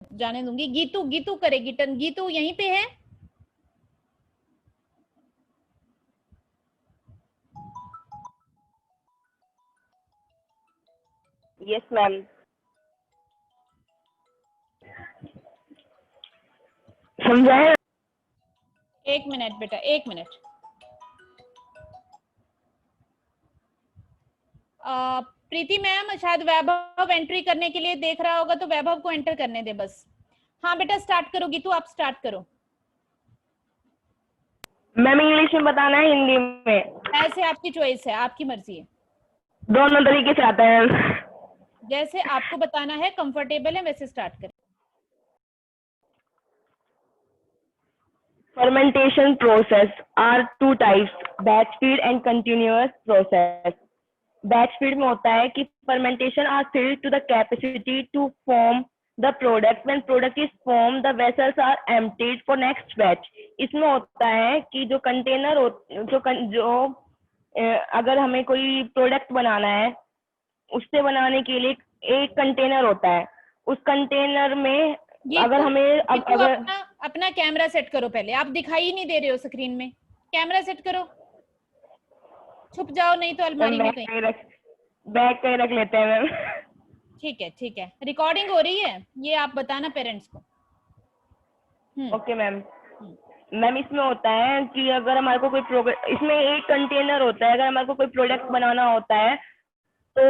जाने दूंगी। गीतू, गीतू करेगी टर्न। गीतू यहीं पे है? Yes ma'am. समझाए? एक मिनट बेटा, एक मिनट। प्रीति मैम, शायद वैभव एंट्री करने के लिए देख रहा होगा, तो वैभव को एंटर करने दे बस। हाँ बेटा, स्टार्ट करो गीतू, आप स्टार्ट करो। मैम इंग्लिश में बताना है हिंदी में? ऐसे आपकी चॉइस है, आपकी मर्जी है, दोनों तरीके से आता है। जैसे आपको बताना है, कंफर्टेबल है, वैसे स्टार्ट करें। Fermentation process are two types, batch feed and continuous process. Batch feed में होता है कि fermentation are filled to the capacity to form the product. When product is formed, the vessels are emptied for next batch. इसमें होता है कि जो container जो अगर हमें कोई प्रोडक्ट बनाना है, उससे बनाने के लिए एक कंटेनर होता है। उस कंटेनर में अगर हमें अगर अपना कैमरा सेट करो पहले, आप दिखाई ही नहीं दे रहे हो स्क्रीन में। कैमरा सेट करो, छुप जाओ नहीं तो अलमारी में कहीं। बैग कहीं रख लेते हैं मैम। ठीक है ठीक है, रिकॉर्डिंग हो रही है, ये आप बताना पेरेंट्स को। Okay ma'am. मैम इसमें होता है कि अगर हमारे को कोई इसमें एक कंटेनर होता है, अगर हमारे को कोई प्रोडक्ट बनाना होता है तो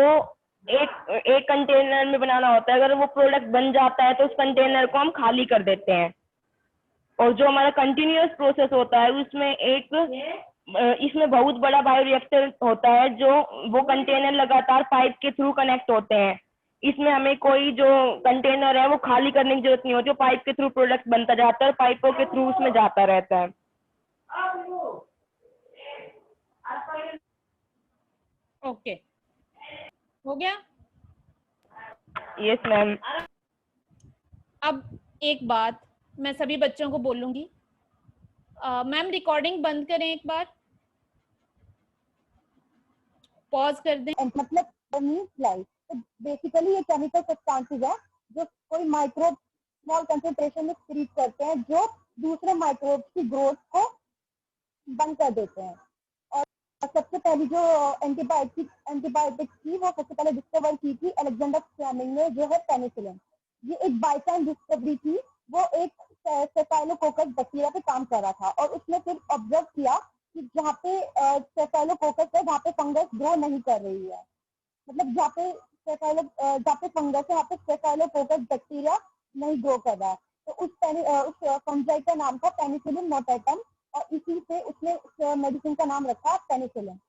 एक कंटेनर में बनाना होता है। अगर वो प्रोडक्ट बन जाता है तो उस कंटेनर को हम खाली कर देते हैं। और जो हमारा कंटिन्यूअस प्रोसेस होता है उसमें इसमें बहुत बड़ा बायोरिएक्टर होता है, जो वो कंटेनर लगातार पाइप के थ्रू कनेक्ट होते हैं। इसमें हमें कोई जो कंटेनर है वो खाली करने की जरूरत नहीं होती, पाइप के थ्रू प्रोडक्ट बनता जाता है और पाइपों के थ्रू उसमें जाता रहता है। ओके, हो गया? Yes ma'am. अब एक बात मैं सभी बच्चों को बोलूंगी, मैम रिकॉर्डिंग बंद करें एक बार, पॉज कर दें। मतलब तो बेसिकली ये केमिकल सब्सटेंसेस है जो कोई माइक्रोब स्मॉल कंसंट्रेशन में फ्रीज करते हैं, जो दूसरे माइक्रोब की ग्रोथ को बंद कर देते हैं। और सबसे पहली जो एंटीबायोटिक थी वो सबसे पहले डिस्कवर की थी अलेक्जेंडर फ्लेमिंग ने, जो है पेनिसिलिन। ये एक बाय चांस डिस्कवरी थी। वो एक स्टेफाइलोकोकस बैक्टीरिया पे काम कर रहा था और उसने फिर ऑब्जर्व किया कि जहाँ पे स्टेफाइलोकोकस है वहाँ पे फंगस ग्रो नहीं कर रही है। मतलब जहाँ पे फंगस है वहाँ पे स्टेफाइलोकोकस बैक्टीरिया नहीं ग्रो कर रहा है। तो उस फंजाई का नाम था पेनिसिलिन नोटेटम और इसी से उसने उस मेडिसिन का नाम रखा पेनिसिलिन।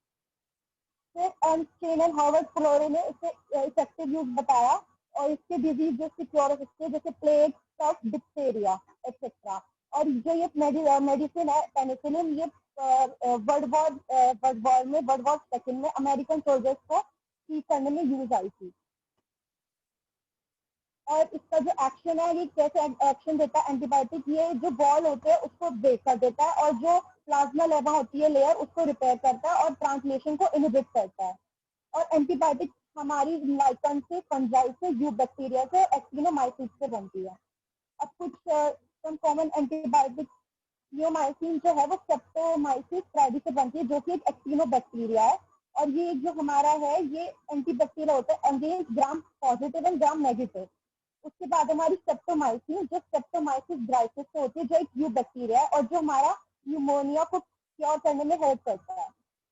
फिर चेनल हार्वर्ड फ्लोरे ने इसे इफेक्टिव यूज बताया और इसके डिजीज जो क्योर हो सकते हैं, जैसे प्लेग, कफ, डिप्थेरिया एक्सेट्रा। और जो ये मेडिसिन है पेनिसिलिन, ये वर्ल्ड वॉर सेकंड में अमेरिकन सोल्जर्स को ठीक करने में यूज आई थी। और इसका जो एक्शन है, ये कैसे एक्शन देता है एंटीबायोटिक, ये जो बॉल होते हैं उसको ब्रेक कर देता है और जो प्लाज्मा लेवा होती है लेयर, उसको रिपेयर करता है और ट्रांसलेशन को इनहिबिट करता है। और एंटीबायोटिक हमारी लाइकन से, फंजाई से, यू बैक्टीरिया से, एक्टिनोमाइसिस से बनती है। अब कुछ कॉमन एंटीबायोटिक, नियोमाइसिन जो है वो स्ट्रेप्टोमाइसिस प्राइडी से बनती है, जो कि एक एक्टिनोबैक्टीरिया है। और ये जो हमारा है, ये एंटीबैक्टीरिया होता है against gram positive and gram negative. उसके बाद हमारी स्ट्रेप्टोमाइसिन, जो स्ट्रेप्टोमाइसिस ग्राइसिस से होती है, जो एक यू बैक्टीरिया है और जो हमारा न्यूमोनिया को क्योर करने में हेल्प करता है।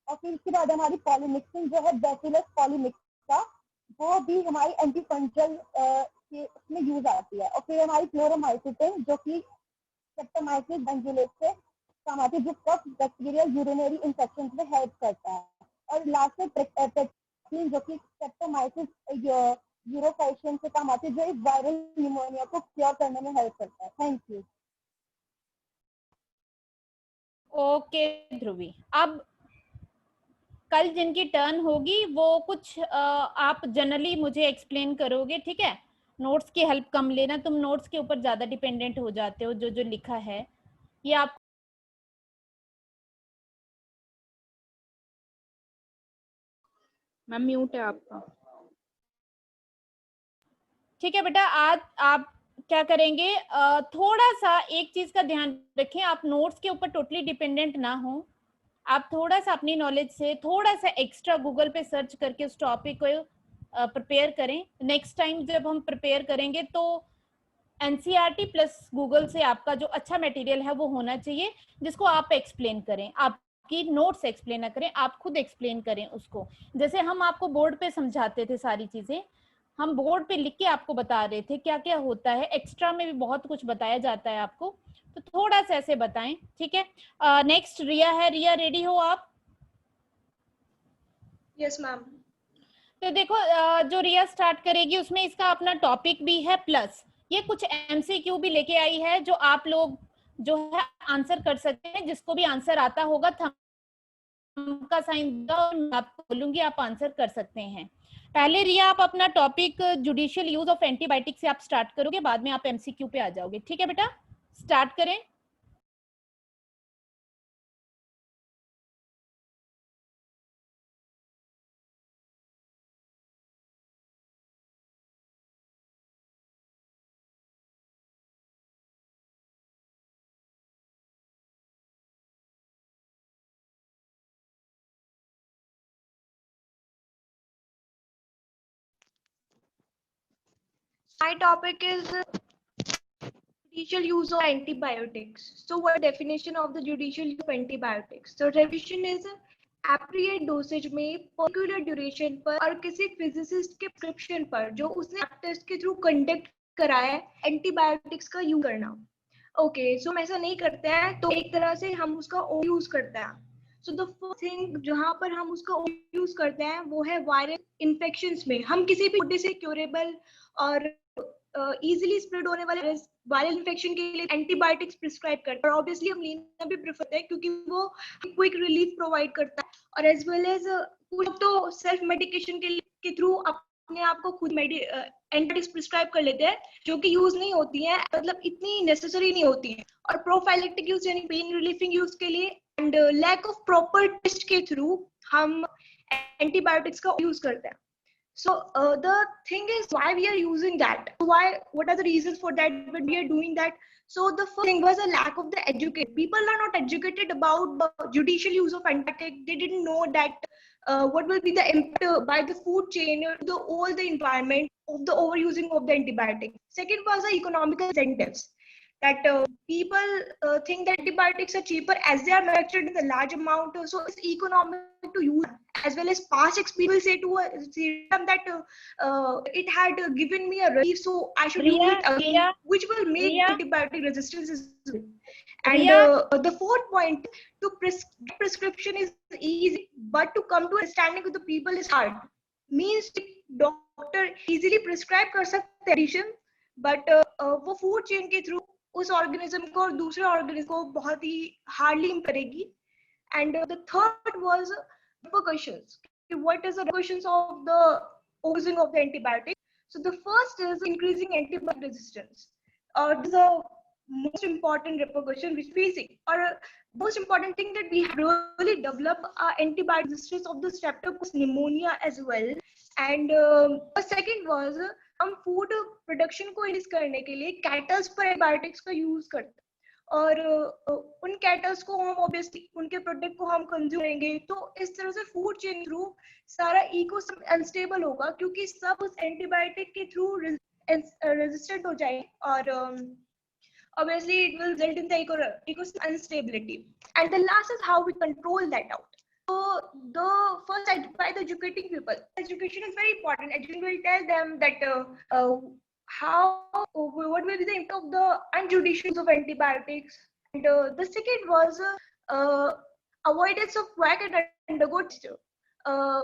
और फिर उसके बाद हमारी पॉलीमिक्सिन जो है बैसिलस पॉलीमिक्सा, वो भी हमारी एंटीफंजल के उसमें यूज आती है। और फिर हमारी क्लोरोमाइसिन, जो कि स्ट्रेप्टोमाइसिस बेंजुलेट से काम आती है, जो कफ, बैक्टीरियल यूरिनरी इंफेक्शन में हेल्प करता है। और लास्ट में पेक्सिन, जो कि स्ट्रेप्टोमाइसिस यूरोफाइशियन से काम आती है, जो एक वायरल न्यूमोनिया को क्योर करने में हेल्प करता है। Thank you. ओके ध्रुवी, अब कल जिनकी टर्न होगी वो कुछ आप जनरली मुझे एक्सप्लेन करोगे, ठीक है? नोट्स की हेल्प कम लेना, तुम नोट्स के ऊपर ज्यादा डिपेंडेंट हो जाते हो, जो जो लिखा है ये आप। मैम म्यूट है आपका। ठीक है बेटा, आज आप क्या करेंगे, थोड़ा सा एक चीज का ध्यान रखें, आप नोट्स के ऊपर टोटली डिपेंडेंट ना हो। आप थोड़ा सा अपनी नॉलेज से थोड़ा सा एक्स्ट्रा गूगल पे सर्च करके उस टॉपिक को प्रिपेयर करें। नेक्स्ट टाइम जब हम प्रिपेयर करेंगे तो एनसीईआरटी प्लस गूगल से आपका जो अच्छा मटेरियल है वो होना चाहिए, जिसको आप एक्सप्लेन करें, आपकी नोट्स एक्सप्लेन ना करें, आप खुद एक्सप्लेन करें उसको। जैसे हम आपको बोर्ड पे समझाते थे सारी चीजें, हम बोर्ड पे लिख के आपको बता रहे थे क्या क्या होता है, एक्स्ट्रा में भी बहुत कुछ बताया जाता है आपको, तो थोड़ा सा ऐसे बताएं, ठीक है। नेक्स्ट रिया है, रिया रेडी हो आप? Yes ma'am. तो देखो जो रिया स्टार्ट करेगी उसमें इसका अपना टॉपिक भी है, प्लस ये कुछ एमसीक्यू भी लेके आई है जो आप लोग जो है आंसर कर सकते हैं। जिसको भी आंसर आता होगा थंब का साइन दो, मैं आपको बोलूंगी आप आंसर कर सकते हैं। पहले रिया आप अपना topic judicial use of antibiotic से आप स्टार्ट करोगे, बाद में आप एमसीक्यू पे आ जाओगे, ठीक है बेटा? स्टार्ट करें। My topic is judicial use of antibiotics. So what definition of the judicial use of antibiotics? So definition is appropriate dosage में particular duration पर और किसी physicist के prescription पर जो उसने टेस्ट के थ्रू कंडक्ट कराया है एंटीबायोटिक्स का यूज करना। ओके सो हम ऐसा नहीं करते हैं तो एक तरह से हम उसका यूज करते हैं। सो द फर्स्ट थिंग जहाँ पर हम उसका यूज करते हैं वो है वायरल इन्फेक्शंस में। हम किसी भी बॉडी से क्यूरेबल और इजीली स्प्रेड होने वाले वायरल इन्फेक्शन के लिए एंटीबायोटिक्स प्रिस्क्राइब करते हैं और ऑब्वियसली हम लेना भी प्रेफर करते हैं क्योंकि वो क्विक रिलीफ प्रोवाइड करता है। और एज वेल एज कुछ तो सेल्फ मेडिकेशन के थ्रू अपने आप को खुद एंटीबायोटिक्स प्रिस्क्राइब कर लेते हैं जो कि यूज नहीं होती हैं, मतलब इतनी नेसेसरी नहीं होती हैं। और प्रोफाइलेक्टिक यूज यानी पेन रिलीफिंग यूज के लिए and lack of proper test के थ्रू हम एंटीबायोटिक्स का यूज करते हैं। So the thing is why we are using that, what are the reasons for that when we are doing that? So the first thing was a lack of the education. People are not educated about the judicial use of antibiotic. They didn't know that what will be the impact by the food chain or all the environment of the overusing of the antibiotic. Second was the economical incentives, that people think that antibiotics are cheaper as they are manufactured in a large amount, so it's economic to use. As well as past experience say to a serum that it had given me a relief, so I should use it again, which will make antibiotic resistance. And the fourth point, to prescription is easy, but to come to understanding with the people is hard. Means doctor easily prescribe कर सकते हैं, but वो food chain के through उस organism को और दूसरे organism को बहुत ही hardly करेगी. And the third was repercussions. What is the repercussions of the using of the antibiotic? So the first is increasing antibiotic resistance. This is the most important repercussion which we see, or most important thing that we have really developed antibiotic resistance of the streptococcus pneumonia as well. And the second was हम food production को increase करने के लिए kettles पर antibiotics का use करते हैं और उन कैटल्स को हम ऑब्वियसली उनके प्रोडक्ट को हम कंज्यूम करेंगे, तो इस तरह से फूड चेन थ्रू सारा इकोसिस्टम अनस्टेबल होगा क्योंकि सब उस एंटीबायोटिक के थ्रू रेजिस्टेंट हो जाए और obviously it will result in the ecosystem instability. And the last is how we control that out. So the first by the educating people, education is very important. Education will tell them that what will be the impact of the unjudicious use of antibiotics. And the second was avoidance of quack and undergo test.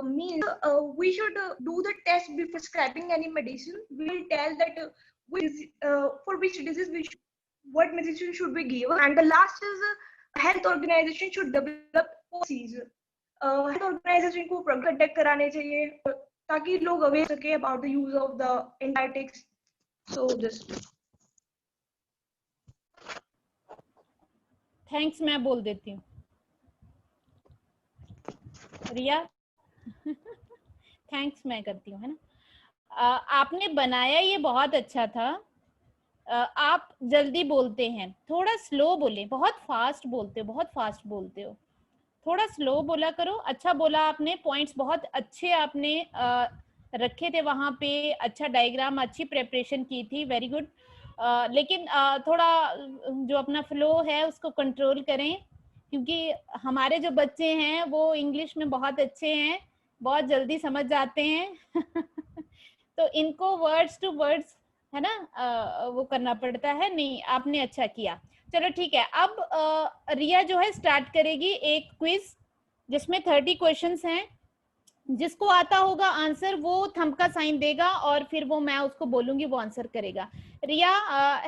Means we should do the test before prescribing any medicine. We will tell that for which disease what medicine should be given. And the last is health organization should develop policies. Health organization को conduct कराने चाहिए ताकि लोग aware सके about the use of the antibiotics. So just thanks मैं बोल देती हूँ रिया. थैंक्स मैं करती हूँ, है ना. आपने बनाया ये बहुत अच्छा था, आप जल्दी बोलते हैं, थोड़ा स्लो बोले, बहुत फास्ट बोलते हो, बहुत फास्ट बोलते हो, थोड़ा स्लो बोला करो। अच्छा बोला आपने, पॉइंट्स बहुत अच्छे आपने रखे थे वहां पे, अच्छा डायग्राम, अच्छी प्रेपरेशन की थी, वेरी गुड। लेकिन थोड़ा जो अपना फ्लो है उसको कंट्रोल करें, क्योंकि हमारे जो बच्चे हैं वो इंग्लिश में बहुत अच्छे हैं, बहुत जल्दी समझ जाते हैं तो इनको वर्ड्स टू वर्ड्स है ना वो करना पड़ता है। नहीं, आपने अच्छा किया। चलो ठीक है, अब रिया जो है स्टार्ट करेगी एक क्विज जिसमें 30 क्वेश्चंस हैं। जिसको आता होगा आंसर वो थंब का साइन देगा और फिर वो मैं उसको बोलूंगी, वो आंसर करेगा। रिया,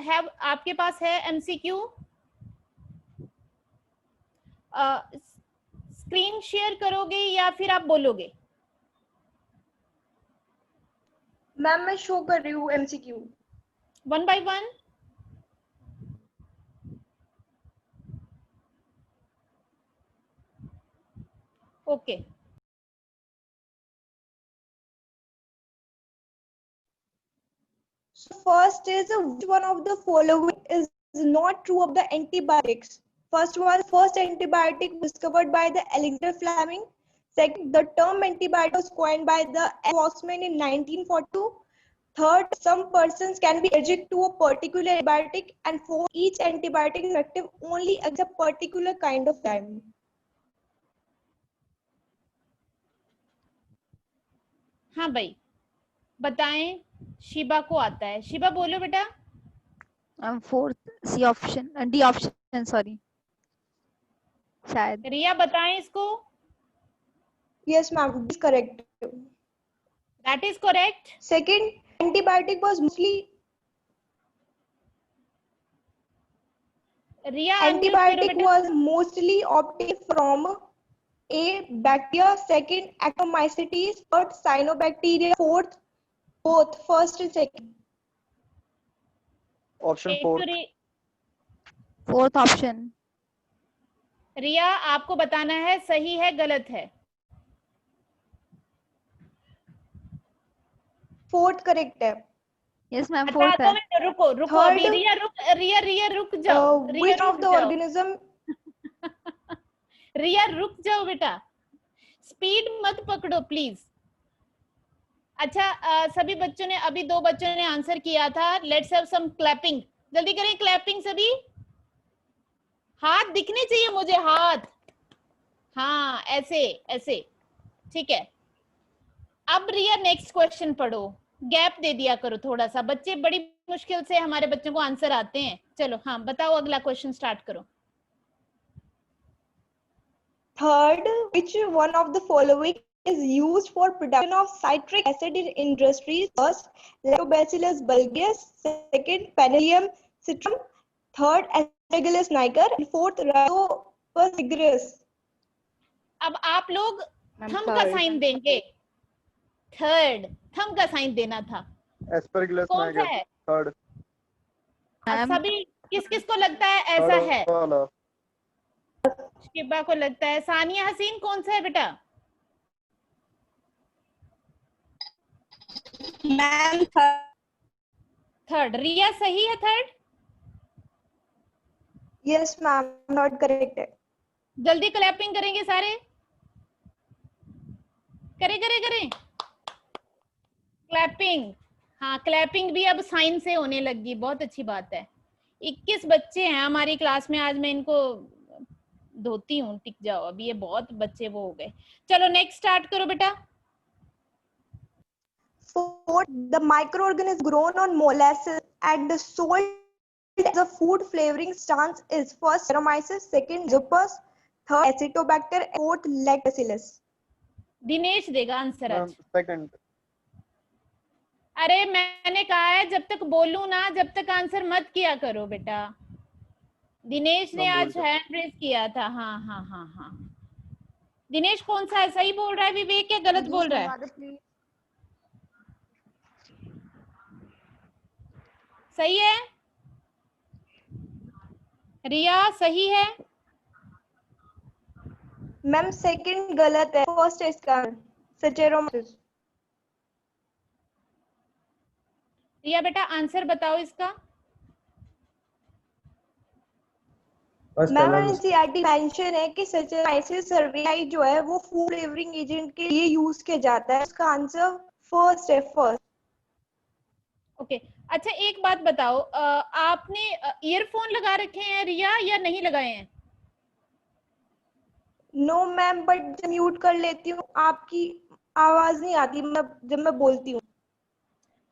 हैव आपके पास है एमसीक्यू? स्क्रीन शेयर करोगे या फिर आप बोलोगे? मैम मैं शो कर रही हूँ MCQ. 1 by 1? Okay. So first is which one of the following is not true of the antibiotics? First one, first antibiotic was discovered by the Alexander Fleming. Second, the term antibiotic was coined by the Bosman in 1942. Third, some persons can be allergic to a particular antibiotic. And fourth, each antibiotic is active only against a particular kind of Lyme. हाँ भाई बताएं, Shiba को आता है। शिबा बोलो बेटा। Fourth C option, D option sorry शायद। रिया बताएं इसको। Yes, ma'am, this is correct. That is correct. Second, antibiotic was mostly Riya antibiotic was mostly obtained from A, bacteria, second, Actomycetes, third, cyanobacteria, fourth, both, first and second. Option fourth. Fourth option. Riya आपको बताना है सही है गलत है। Fourth correct है। Yes ma'am fourth है। तो रुको रुको Third, अभी रिया रुक जाओ। रिया which of the organism? रिया रुक जाओ बेटा, स्पीड मत पकड़ो प्लीज। अच्छा सभी बच्चों ने, अभी 2 बच्चों ने आंसर किया था। लेट्स हैव सम क्लैपिंग, जल्दी करें क्लैपिंग सभी। हाथ दिखने चाहिए मुझे, हाथ। हाँ ऐसे ऐसे, ठीक है। अब रिया नेक्स्ट क्वेश्चन पढ़ो, गैप दे दिया करो थोड़ा सा, बच्चे बड़ी मुश्किल से हमारे बच्चों को आंसर आते हैं। चलो हाँ बताओ, अगला क्वेश्चन स्टार्ट करो। Third, which one of the following is used for production of citric acid in industries? First, Lactobacillus bulgus, second, Penicillium citrum, third, Aspergillus niger, and fourth, Rhabdopus nigerus. अब आप लोग थंब का sign देंगे। Third, thumb का sign देना था। Aspergillus कौन सा नाइगर है? थर्ड। सभी किस किस को लगता है ऐसा है? शिबा को लगता है। सानिया हसीन कौन सा है बेटा? Ma'am third. रिया सही है third? Yes, ma'am, not correct. जल्दी क्लैपिंग करेंगे सारे, करें करें करें क्लैपिंग। हाँ क्लैपिंग भी अब साइन से होने लगी, बहुत अच्छी बात है। 21 बच्चे हैं हमारी क्लास में, आज मैं इनको धोती हूँ, टिक जाओ अभी, ये बहुत बच्चे वो हो गए। चलो नेक्स्ट स्टार्ट करो बेटा। Fourth, the microorganism grown on molasses and the salt as a food flavoring stance is first Saccharomyces, second Rhizopus, third Acetobacter, fourth Lactobacillus. Dinesh देगा आंसर आज। सेकंड। अरे मैंने कहा है जब तक बोलूं ना, जब तक आंसर मत किया करो बेटा। दिनेश ने आज हैंड रेज किया था। हाँ हाँ हाँ हाँ, दिनेश कौन सा है? सही बोल रहा है विवेक या गलत बोल रहा है? सही है। रिया सही है? मैम सेकंड गलत है, फर्स्ट है इसका Saccharomyces. रिया बेटा आंसर बताओ इसका। मैम एनसीईआरटी मेंशन है कि सचराइसिस सर्वेलाई जो है वो फूड फ्लेवरिंग एजेंट के लिए यूज किया जाता है। उसका आंसर फर्स्ट है, फर्स्ट। ओके अच्छा एक बात बताओ, आपने ईयरफोन लगा रखे हैं रिया या नहीं लगाए हैं? नो मैम, बट म्यूट कर लेती हूँ, आपकी आवाज नहीं आती जब मैं बोलती हूँ।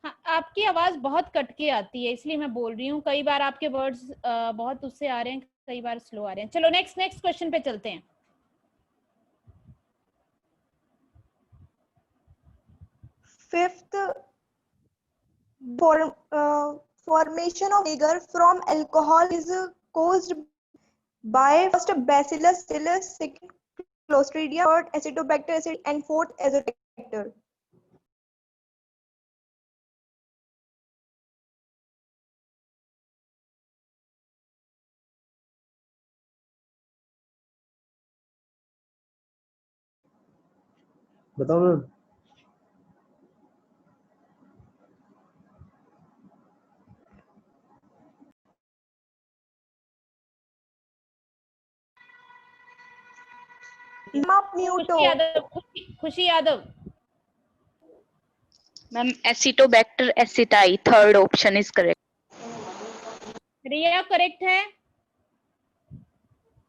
हाँ, आपकी आवाज बहुत कट के आती है इसलिए मैं बोल रही हूँ, कई बार आपके वर्ड्स बहुत उससे आ रहे हैं, कई बार स्लो आ रहे हैं। चलो नेक्स्ट क्वेश्चन पे चलते हैं। Fifth, formation of vinegar from alcohol is caused by first Bacillus cereus, second Clostridium, third Acetobacter acid, and fourth Azotobacter. बताओ ma'am. Khushi Yadav. Ma'am Acetobacter aceti, third option is correct. Riya correct है?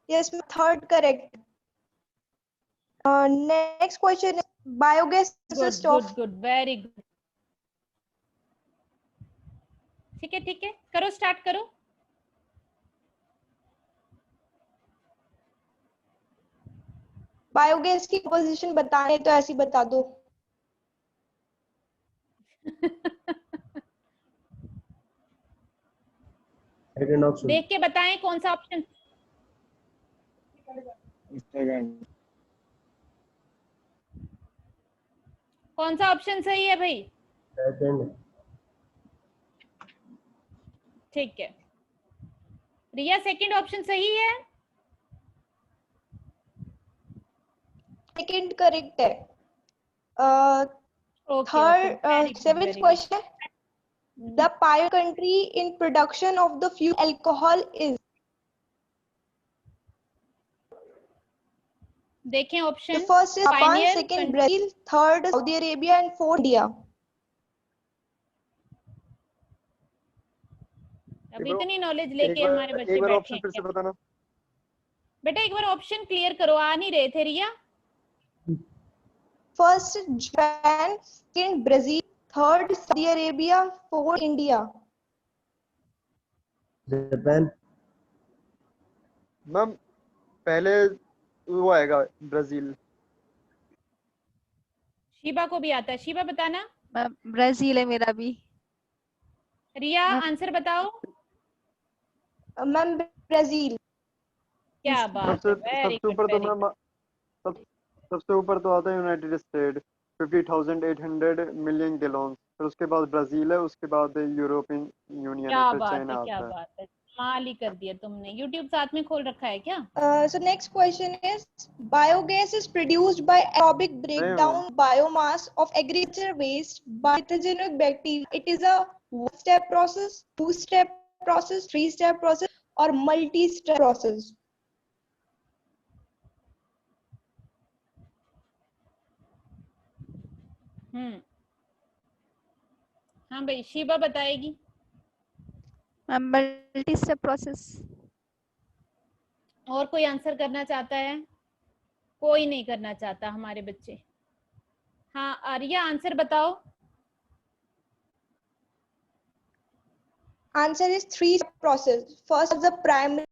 Yes, third correct. Next question is biogas consists of. Good, very good. ठीक है, करो, start करो। Biogas की composition बताने तो ऐसी बता दो। देख के बताएं कौन सा ऑप्शन। कौन सा ऑप्शन सही है भाई? ठीक है, रिया सेकंड ऑप्शन सही है? सेकंड करेक्ट है। Third, seventh question, the pioneer country in production of the fuel alcohol is. देखें option. The first is Japan, second Brazil, third Saudi Arabia, and fourth India. अब इतनी नॉलेज लेके हमारे बच्चे बैठे हैं। फिर से बताना बेटा, एक बार ऑप्शन क्लियर करो, आ नहीं रहे थे रिया। First Japan, second Brazil, third Saudi Arabia, fourth India. Japan. Ma'am पहले वो आएगा ब्राजील। शीबा को भी आता है, शीबा बताना। ब्राजील है मेरा भी। रिया आंसर बताओ। Ma'am Brazil. क्या बात है, वेरी गुड। सबसे ऊपर तो आता है यूनाइटेड स्टेट 50,800 मिलियन गैलन, फिर उसके बाद ब्राजील है, उसके बाद यूरोपियन यूनियन है, फिर चाइना आता है। क्या बात है, कमाल ही कर दिया तुमने। यूट्यूब साथ में खोल रखा है क्या? So next question is, biogas is produced by aerobic breakdown biomass of agriculture waste by pathogenic bacteria. It is a one-step process, two-step process, three-step process, or multi-step process. हाँ भाई, शीबा बताएगी। Multi step process. और कोई answer करना चाहता है? कोई नहीं करना चाहता हमारे बच्चे। हाँ आर्या आंसर बताओ। Answer is three-step process. First, the primary